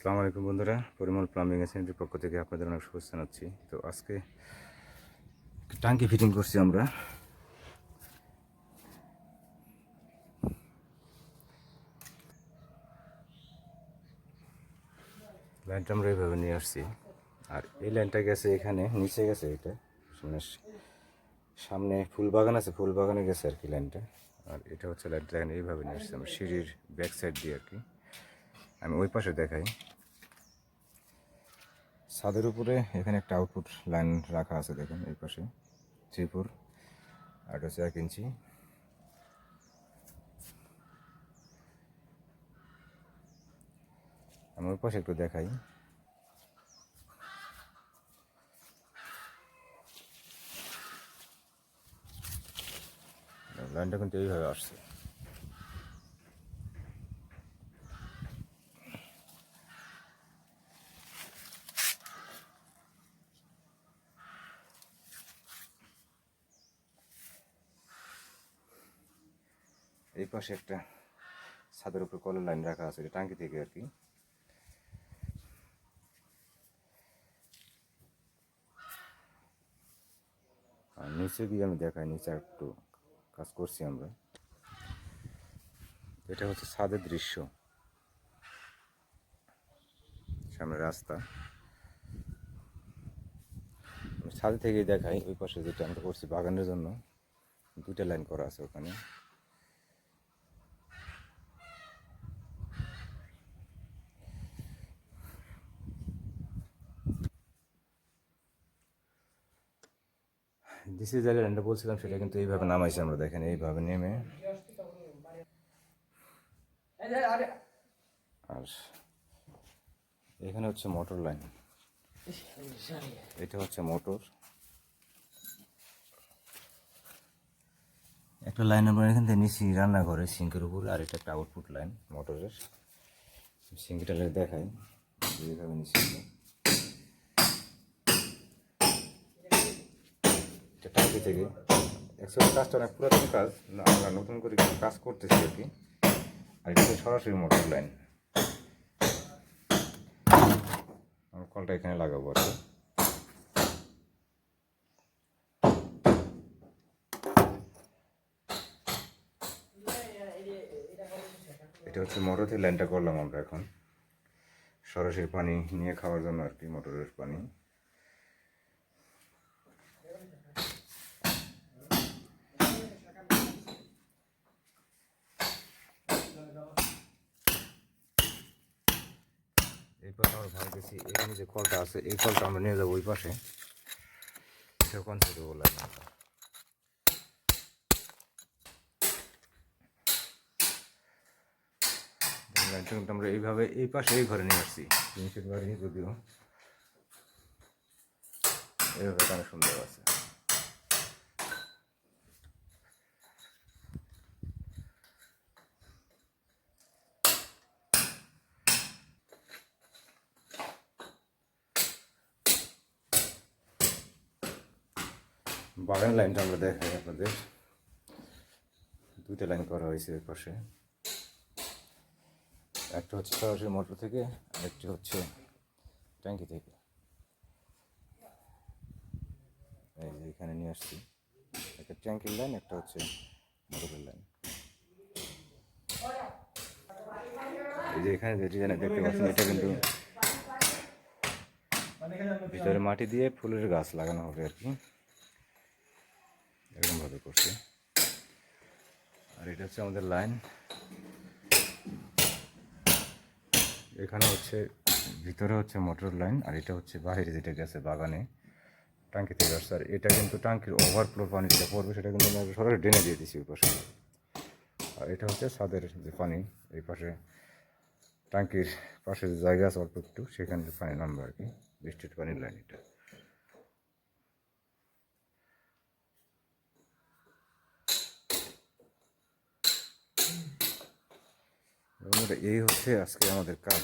আসসালামু আলাইকুম বন্ধুরা, পরিমল প্লাম্বিং এন্ড স্যানিটারির পক্ষ থেকে আপনাদের অনেক শুভেচ্ছা জানাচ্ছি। তো আজকে ট্যাঙ্কি ফিটিং করছি আমরা। লাইনটা আমরা এইভাবে নিয়ে আসছি, আর এই লাইনটা গেছে এখানে নিচে গেছে, এটা মানে সামনে ফুল বাগান আছে, ফুল বাগানে গেছে আর কি লাইনটা। আর এটা হচ্ছে লাইনটা এখানে এইভাবে নিয়ে আসছি আমরা সিঁড়ির ব্যাক সাইড দিয়ে আর কি। আমি ওই পাশে দেখাই, ছাদের উপরে এখানে একটা আউটপুট লাইন রাখা আছে, দেখেন এই পাশে 3-4, আর এটা হচ্ছে 1 ইঞ্চি। আমি ওই পাশে একটু দেখাই, লাইনটা কিন্তু এইভাবে আসছে। এই পাশে একটা ছাদের উপরে কলের লাইন রাখা আছে, এটা টাঙ্কি থেকে আর কি। আর নিচে গিয়ে আমি দেখাই, নিচে একটু কাজ করছি আমরা। এটা হচ্ছে ছাদের দৃশ্য, সামনে রাস্তা। আমি ছাদে থেকেই দেখাই, ওই পাশে যেটা আমরা করছি বাগানের জন্য 2টা লাইন করা আছে ওখানে। দিস ইজ লাইনটা বলছিলাম, সেটা কিন্তু এইভাবে নামাইছি আমরা, দেখেন এইভাবে নেমে। আর এখানে হচ্ছে মোটর লাইন, এটা হচ্ছে মোটর। একটা লাইন আমরা এখান থেকে নিচ্ছি রান্নাঘরে সিঙ্কের উপর, আর এটা একটা আউটপুট লাইন মোটরের। সিঙ্কিটা দেখাই, এইভাবে নিচ্ছি এটা টাঙ্কি থেকে। অ্যাকচুয়ালি কাজটা অনেক পুরাতন কাজ, আমরা নতুন করে কাজ করতেছি আর কি। আর এটা সরাসরি মোটর লাইন, আমরা কলটা এখানে লাগাবো আর কি। এটা হচ্ছে মোটর থেকে লাইনটা করলাম আমরা এখন, সরাসরি পানি নিয়ে খাওয়ার জন্য আর কি, মোটরের পানি। এই পাশে আমরা ভাবতেছি এখানে যে কলটা আছে, এই কলটা আমরা নিয়ে যাবো ওই পাশে, সেটা কনসেপ্ট দেবো লাইন। লাইনটা কিন্তু আমরা এইভাবে এই পাশে এই ঘরে নিয়ে আসছি, জিনিসের বাড়ি যদিও এইভাবে অনেক সুন্দর আছে। বাগান লাইনটা আমরা দেখাই আপনাদের, 2টা লাইন করা হয়েছে এর পাশে। একটা হচ্ছে সরাসরি মোটর থেকে, আরেকটি হচ্ছে ট্যাঙ্কি থেকে। এই যে এখানে নিয়ে আসছি, একটা ট্যাঙ্কির লাইন, একটা হচ্ছে মোটরের লাইন। এই যে এখানে যে ডিজাইন দেখতে পাচ্ছেন, এটা কিন্তু ভিতরে মাটি দিয়ে ফুলের গাছ লাগানো হবে আর কি, এরকমভাবে করছে। আর এটা হচ্ছে আমাদের লাইন, এখানে হচ্ছে ভিতরে হচ্ছে মোটর লাইন, আর এটা হচ্ছে বাইরে যেটা গেছে বাগানে টাঙ্কি থেকে আসছে। আর এটা কিন্তু টাঙ্কির ওভারফ্লো পানি যেটা পড়বে, সেটা কিন্তু আমরা সরাসরি ড্রেনে দিয়ে দিচ্ছি ওই পাশে। আর এটা হচ্ছে ছাদের যে পানি, এই পাশে টাঙ্কির পাশে যে জায়গা আছে অল্প একটু, সেখানে পানি নামবে আর কি, বৃষ্টির পানির লাইন এটা। এই হচ্ছে আজকে আমাদের কাজ।